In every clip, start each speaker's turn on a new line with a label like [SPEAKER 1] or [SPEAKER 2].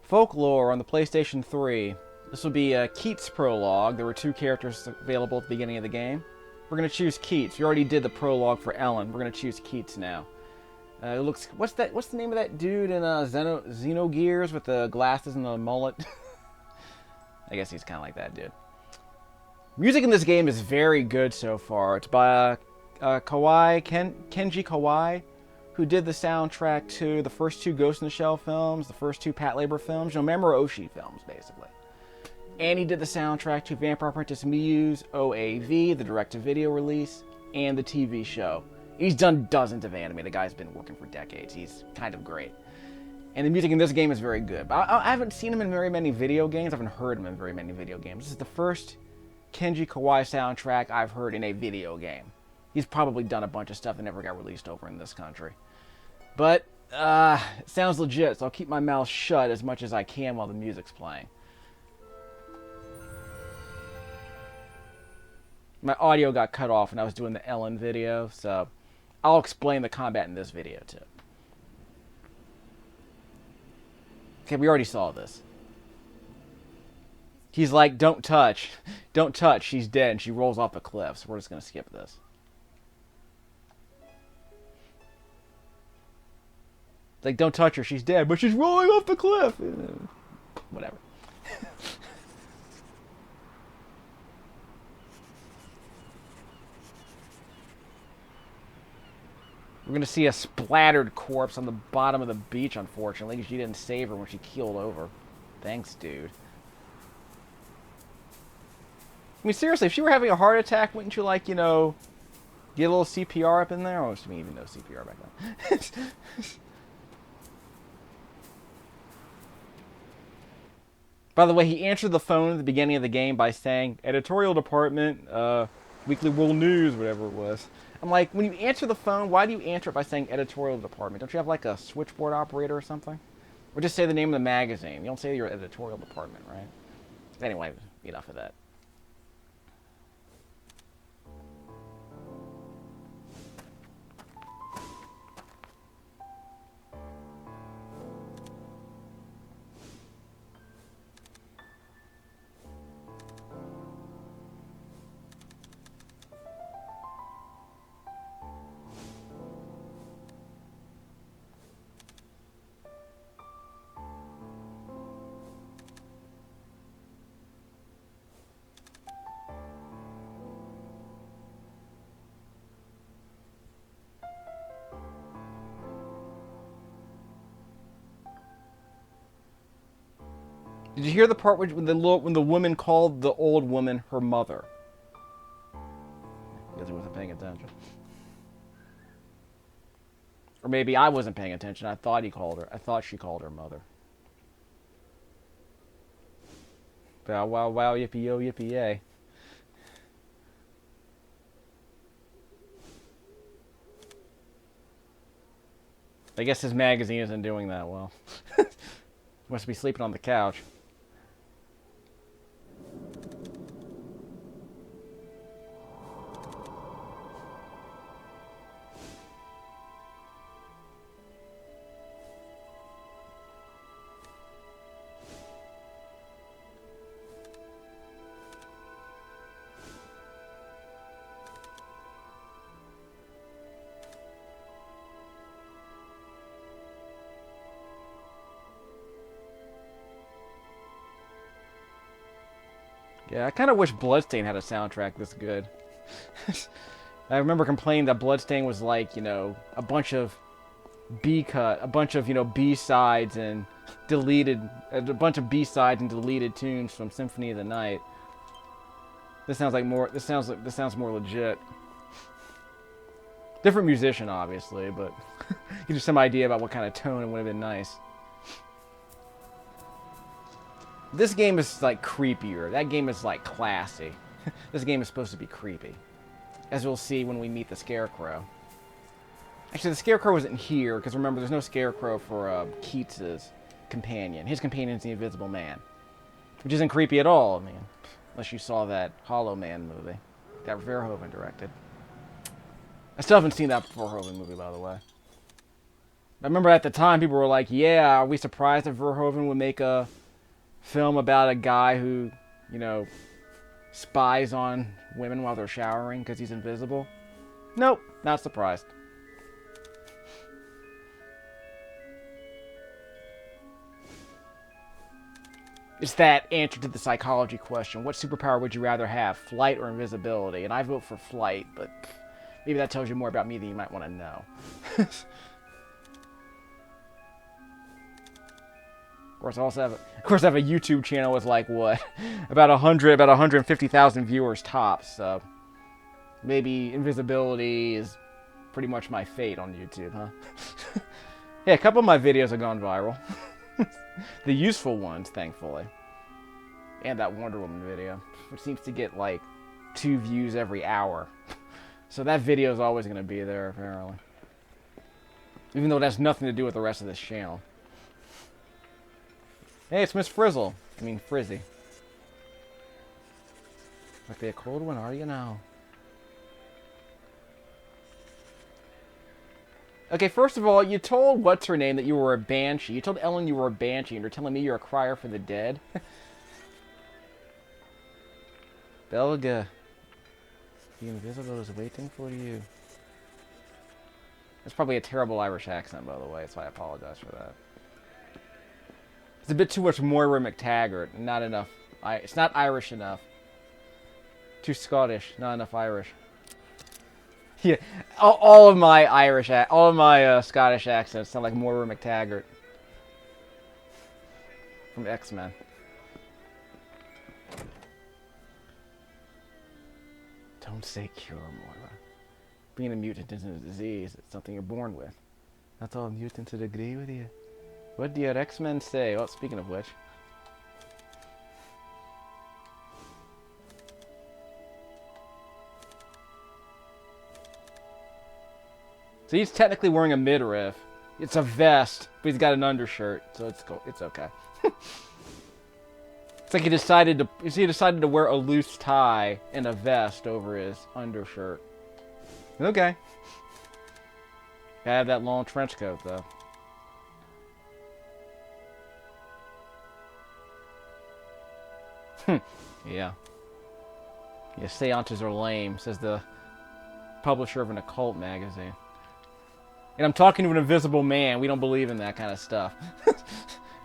[SPEAKER 1] Folklore on the PlayStation 3. This will be Keats' Prologue. There were two characters available at the beginning of the game. We're going to choose Keats. We already did the prologue for Ellen. We're going to choose Keats now. It looks... What's the name of that dude in Xenogears with the glasses and the mullet? I guess he's kind of like that dude. Music in this game is very good so far. It's by Kenji Kawai, who did the soundtrack to the first two Ghost in the Shell films, the first two Pat Labor films, Mamoru Oshii films, basically. And he did the soundtrack to Vampire Apprentice Miyu's OAV, the direct-to-video release, and the TV show. He's done dozens of anime. The guy's been working for decades. He's kind of great. And the music in this game is very good. But I haven't seen him in very many video games. I haven't heard him in very many video games. This is the first Kenji Kawai soundtrack I've heard in a video game. He's probably done a bunch of stuff that never got released over in this country. But, it sounds legit, so I'll keep my mouth shut as much as I can while the music's playing. My audio got cut off when I was doing the Ellen video, so I'll explain the combat in this video too. Okay, we already saw this. He's like, don't touch. Don't touch. She's dead, and she rolls off a cliff, so we're just going to skip this. It's like, don't touch her. She's dead, but she's rolling off the cliff. Whatever. We're going to see a splattered corpse on the bottom of the beach, unfortunately, because you didn't save her when she keeled over. Thanks, dude. I mean, seriously, if she were having a heart attack, wouldn't you, like, you know, get a little CPR up in there? Oh, I mean, even no CPR back then. By the way, he answered the phone at the beginning of the game by saying, editorial department, Weekly World News, whatever it was. I'm like, when you answer the phone, why do you answer it by saying editorial department? Don't you have like a switchboard operator or something? Or just say the name of the magazine. You don't say your editorial department, right? Anyway, enough of that. Did you hear the part when the woman called the old woman her mother? Because I wasn't paying attention. Or maybe I wasn't paying attention. I thought she called her mother. Bow wow wow yippee yo yippee yay. I guess his magazine isn't doing that well. Must be sleeping on the couch. Yeah, I kind of wish Bloodstain had a soundtrack this good. I remember complaining that Bloodstain was like, you know, a bunch of B-sides and a bunch of B-sides and deleted tunes from Symphony of the Night. This sounds more legit. Different musician, obviously, but gives you some idea about what kind of tone it would have been nice. This game is, like, creepier. That game is, like, classy. This game is supposed to be creepy. As we'll see when we meet the Scarecrow. Actually, the Scarecrow isn't here, because remember, there's no Scarecrow for Keats' companion. His companion's the Invisible Man. Which isn't creepy at all, I mean. Unless you saw that Hollow Man movie that Verhoeven directed. I still haven't seen that Verhoeven movie, by the way. I remember at the time people were like, yeah, are we surprised if Verhoeven would make a film about a guy who, you know, spies on women while they're showering because he's invisible? Nope, not surprised. It's that answer to the psychology question. What superpower would you rather have, flight or invisibility? And I vote for flight, but maybe that tells you more about me than you might want to know. Of course, I have a YouTube channel with like what, about 150,000 viewers tops. So maybe invisibility is pretty much my fate on YouTube, huh? Yeah, a couple of my videos have gone viral. The useful ones, thankfully. And that Wonder Woman video, which seems to get like 2 views every hour. So that video is always going to be there, apparently. Even though it has nothing to do with the rest of this channel. Hey, it's Miss Frizzle. I mean, Frizzy. Might be a cold one, are you now? Okay, first of all, you told what's-her-name that you were a banshee. You told Ellen you were a banshee, and you're telling me you're a crier for the dead? Belga. The invisible is waiting for you. That's probably a terrible Irish accent, by the way, so I apologize for that. It's a bit too much Moira McTaggart, and not enough. It's not Irish enough. Too Scottish, not enough Irish. Yeah, all of my Scottish accents sound like Moira McTaggart from X-Men. Don't say cure, Moira. Being a mutant isn't a disease; it's something you're born with. Not all mutants would agree with you. What do your X-Men say? Well, speaking of which. So he's technically wearing a midriff. It's a vest, but he's got an undershirt, so it's cool. It's okay. It's like he decided to wear a loose tie and a vest over his undershirt. Okay. Gotta have that long trench coat, though. Yeah. Yeah, seances are lame, says the publisher of an occult magazine. And I'm talking to an invisible man. We don't believe in that kind of stuff.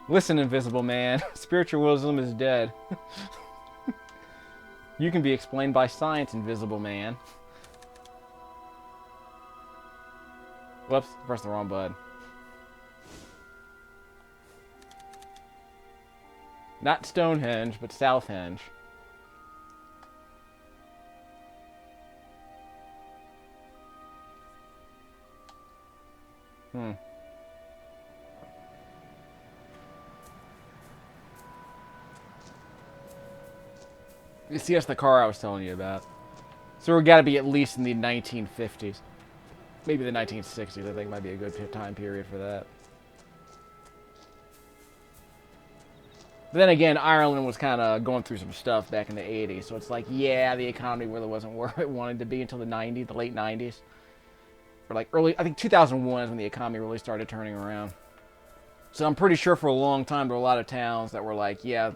[SPEAKER 1] Listen, invisible man. Spiritualism is dead. You can be explained by science, invisible man. Whoops, pressed the wrong button. Not Stonehenge, but Southhenge. You see, that's the car I was telling you about. So we've got to be at least in the 1950s. Maybe the 1960s, I think might be a good time period for that. But then again, Ireland was kind of going through some stuff back in the 80s. So it's like, yeah, the economy really wasn't where it wanted to be until the 90s, the late 90s. Or like early, I think 2001 is when the economy really started turning around. So I'm pretty sure for a long time there were a lot of towns that were like, yeah,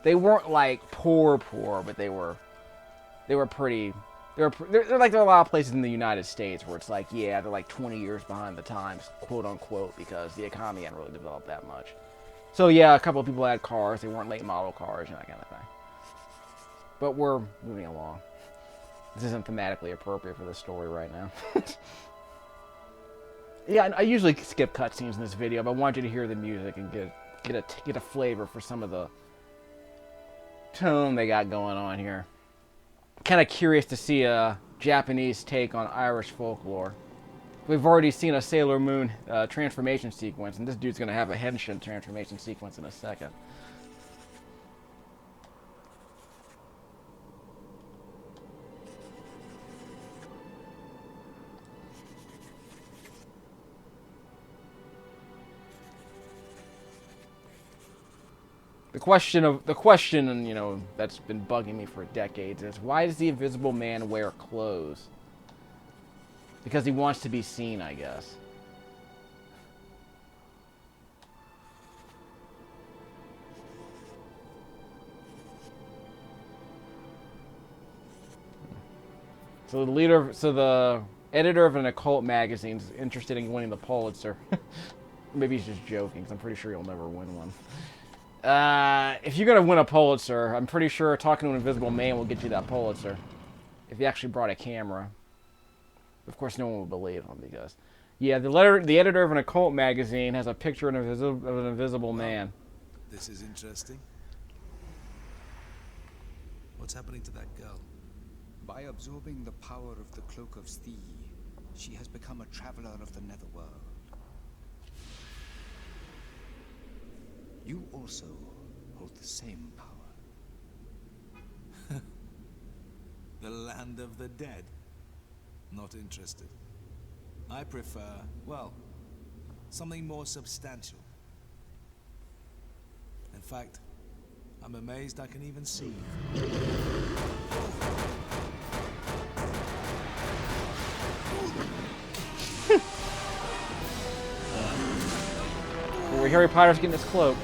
[SPEAKER 1] they weren't like poor, but they were pretty. They're like there are a lot of places in the United States where it's like, yeah, they're like 20 years behind the times, quote unquote, because the economy hadn't really developed that much. So yeah, a couple of people had cars. They weren't late model cars and that kind of thing. But we're moving along. This isn't thematically appropriate for the story right now. Yeah, I usually skip cutscenes in this video, but I want you to hear the music and get a flavor for some of the tone they got going on here. Kind of curious to see a Japanese take on Irish folklore. We've already seen a Sailor Moon transformation sequence, and this dude's going to have a Henshin transformation sequence in a second. The question, you know, that's been bugging me for decades is, why does the Invisible Man wear clothes? Because he wants to be seen, I guess. So the editor of an occult magazine is interested in winning the Pulitzer. Maybe he's just joking, because I'm pretty sure he'll never win one. If you're gonna win a Pulitzer, I'm pretty sure talking to an invisible man will get you that Pulitzer. If you actually brought a camera. Of course, no one will believe him because, yeah, the editor of an occult magazine has a picture of an invisible man.
[SPEAKER 2] This is interesting. What's happening to that girl?
[SPEAKER 3] By absorbing the power of the Cloak of Steel, she has become a traveler of the Netherworld. You also hold the same power.
[SPEAKER 2] The land of the dead. Not interested. I prefer, well, something more substantial. In fact, I'm amazed I can even see.
[SPEAKER 1] Where Harry Potter's getting his cloak.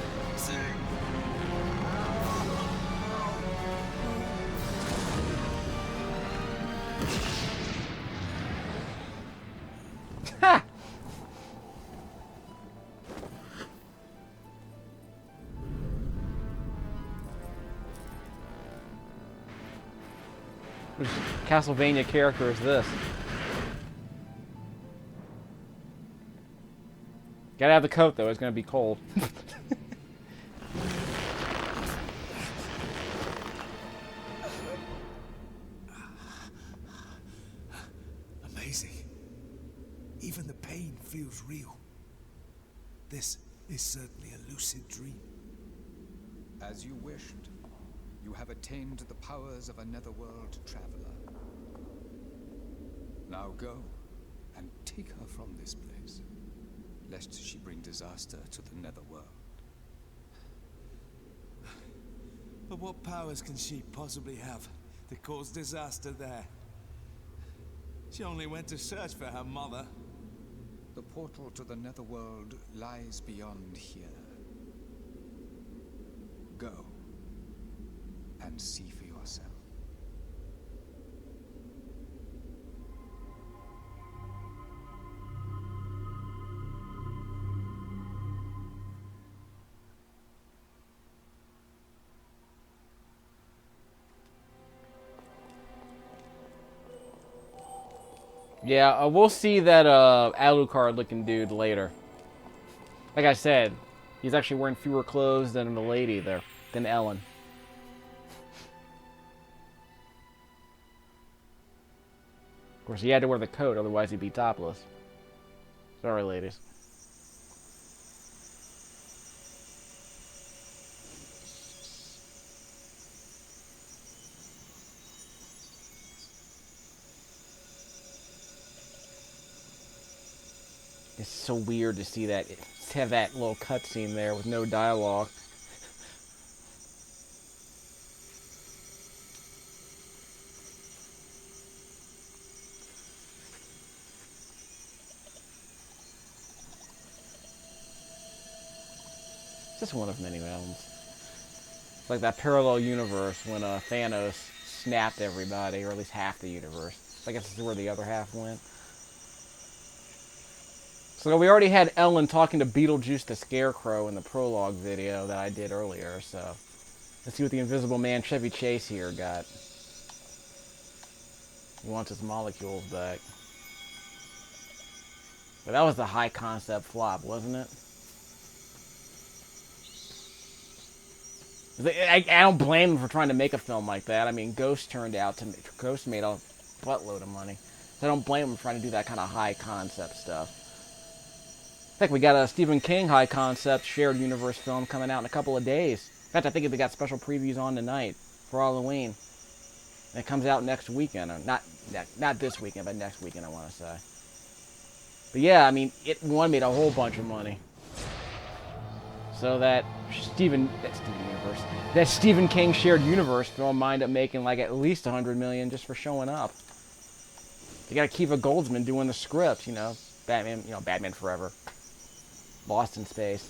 [SPEAKER 1] Ha! Which Castlevania character is this? Gotta have the coat though, it's gonna be cold.
[SPEAKER 2] Amazing. Even the pain feels real. This is certainly a lucid dream.
[SPEAKER 3] As you wished, you have attained the powers of a Netherworld traveler. Now go and take her from this place, lest she bring disaster to the Netherworld.
[SPEAKER 2] But what powers can she possibly have to cause disaster there? She only went to search for her mother.
[SPEAKER 3] The portal to the Netherworld lies beyond here. Go and see for yourself.
[SPEAKER 1] Yeah, we'll see that Alucard-looking dude later. Like I said, he's actually wearing fewer clothes than the lady there, than Ellen. Of course, he had to wear the coat, otherwise he'd be topless. Sorry, ladies. It's so weird to see that, to have that little cutscene there with no dialogue. Just one of many films. It's like that parallel universe when Thanos snapped everybody, or at least half the universe. I guess this is where the other half went. So we already had Ellen talking to Beetlejuice the Scarecrow in the prologue video that I did earlier, so let's see what the Invisible Man Chevy Chase here got. He wants his molecules back. But that was the high concept flop, wasn't it? I don't blame him for trying to make a film like that. I mean, Ghost made a buttload of money. So I don't blame him for trying to do that kind of high concept stuff. In fact, we got a Stephen King high concept shared universe film coming out in a couple of days. In fact, I think they got special previews on tonight for Halloween. And it comes out next weekend. Or not this weekend, but next weekend, I want to say. But yeah, I mean, made a whole bunch of money. So that Stephen King shared universe film might up making like at least $100 million just for showing up. You got Akiva Goldsman doing the script, you know, Batman Forever, Lost in Space,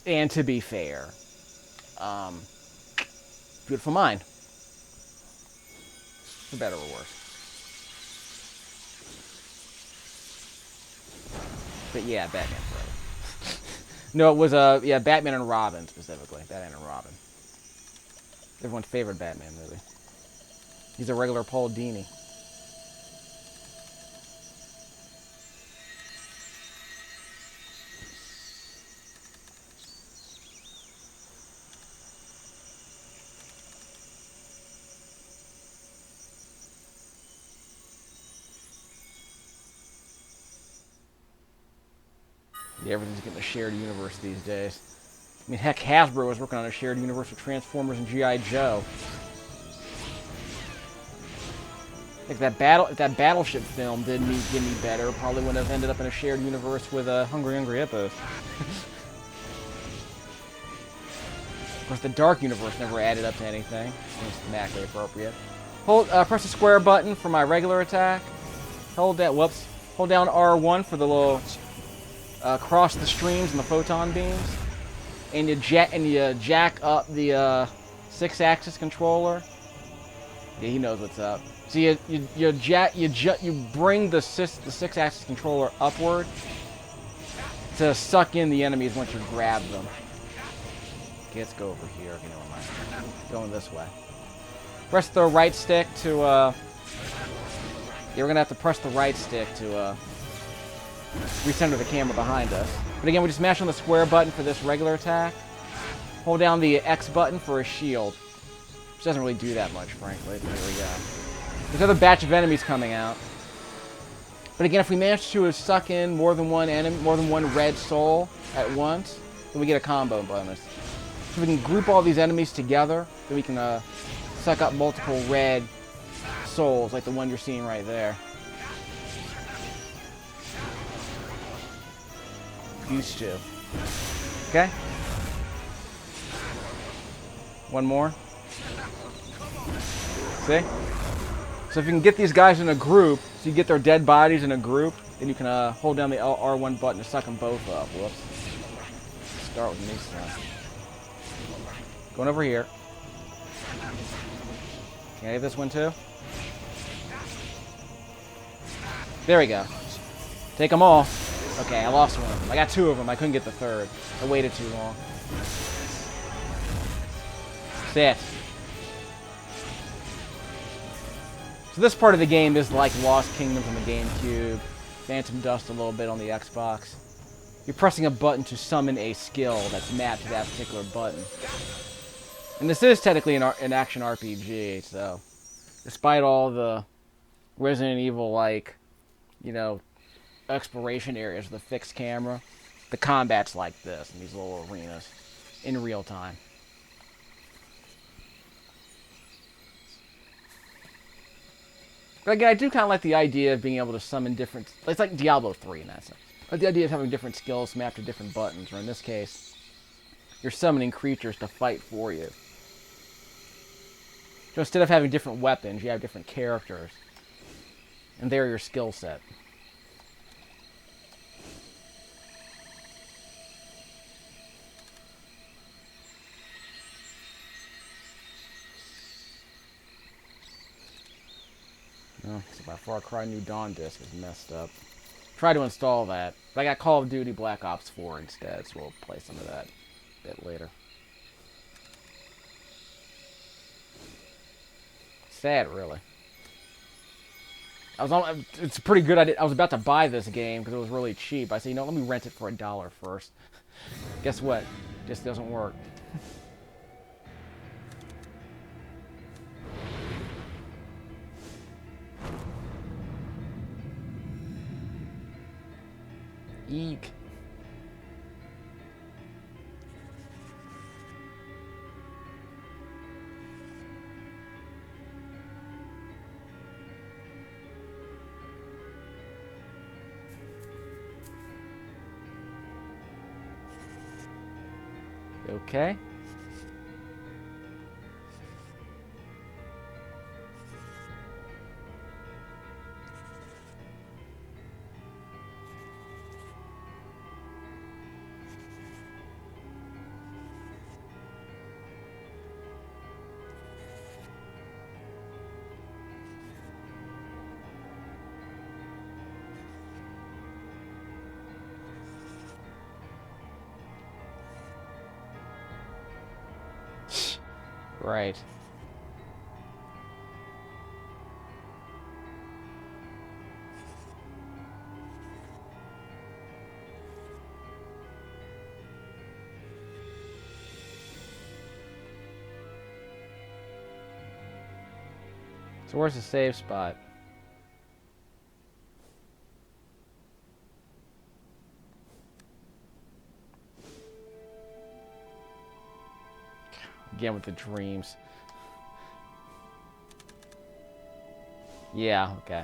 [SPEAKER 1] and to be fair, Beautiful Mind, for better or worse. But yeah, Batman Forever. No, it was yeah, Batman and Robin specifically. Batman and Robin. Everyone's favorite Batman movie. He's a regular Paul Dini. Yeah, everything's getting a shared universe these days. I mean, heck, Hasbro was working on a shared universe with Transformers and G.I. Joe. Like if that Battleship film didn't get any better, probably would have ended up in a shared universe with Hungry Hippos. Of course, the Dark Universe never added up to anything. It was thematically appropriate. Press the square button for my regular attack. Hold down R1 for the little cross the streams and the photon beams, and you jack up the 6-axis controller. Yeah, he knows what's up. So you bring the 6-axis controller upward to suck in the enemies once you grab them. Okay, let's go over here. Okay, never mind. Going this way. Press the right stick to yeah, we're gonna have to press the right stick to recenter the camera behind us. But again, we just mash on the square button for this regular attack. Hold down the X button for a shield. Which doesn't really do that much, frankly. But here we go. There's another batch of enemies coming out. But again, if we manage to suck in more than one red soul at once, then we get a combo bonus. So we can group all these enemies together, then we can suck up multiple red souls, like the one you're seeing right there. Used to. Okay? One more. See? So if you can get these guys in a group, so you get their dead bodies in a group, then you can hold down the R1 button to suck them both up. Whoops. Start with me, son. Going over here. Can I get this one too? There we go. Take them all. Okay, I lost one of them. I got 2 of them. I couldn't get the 3rd. I waited too long. Sit. So this part of the game is like Lost Kingdoms on the GameCube, Phantom Dust a little bit on the Xbox. You're pressing a button to summon a skill that's mapped to that particular button. And this is technically an action RPG, so despite all the Resident Evil-like, you know, exploration areas with a fixed camera, the combat's like this in these little arenas in real time. But again, I do kind of like the idea of being able to summon different... It's like Diablo 3 in that sense. Like the idea of having different skills mapped to different buttons, or in this case, you're summoning creatures to fight for you. So instead of having different weapons, you have different characters. And they're your skill set. Oh, so my Far Cry New Dawn disc is messed up. Tried to install that, but I got Call of Duty Black Ops 4 instead, so we'll play some of that a bit later. Sad, really. It's a pretty good idea. I was about to buy this game because it was really cheap. I said, you know, let me rent it for $1 first. Guess what? Just doesn't work. Eek. Okay. Right. So where's the save spot? Again with the dreams. Yeah, okay.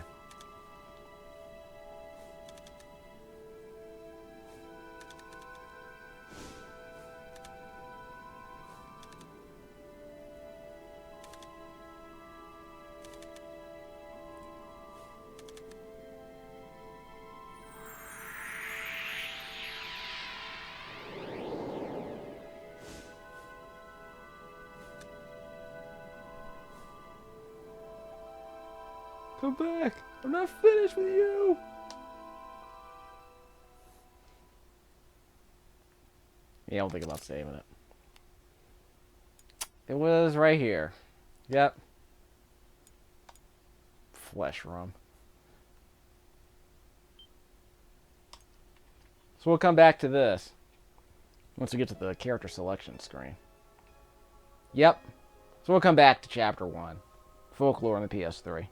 [SPEAKER 1] Come back! I'm not finished with you! Yeah, don't think about saving it. It was right here. Yep. Flesh room. So we'll come back to this once we get to the character selection screen. Yep. So we'll come back to Chapter 1. Folklore on the PS3.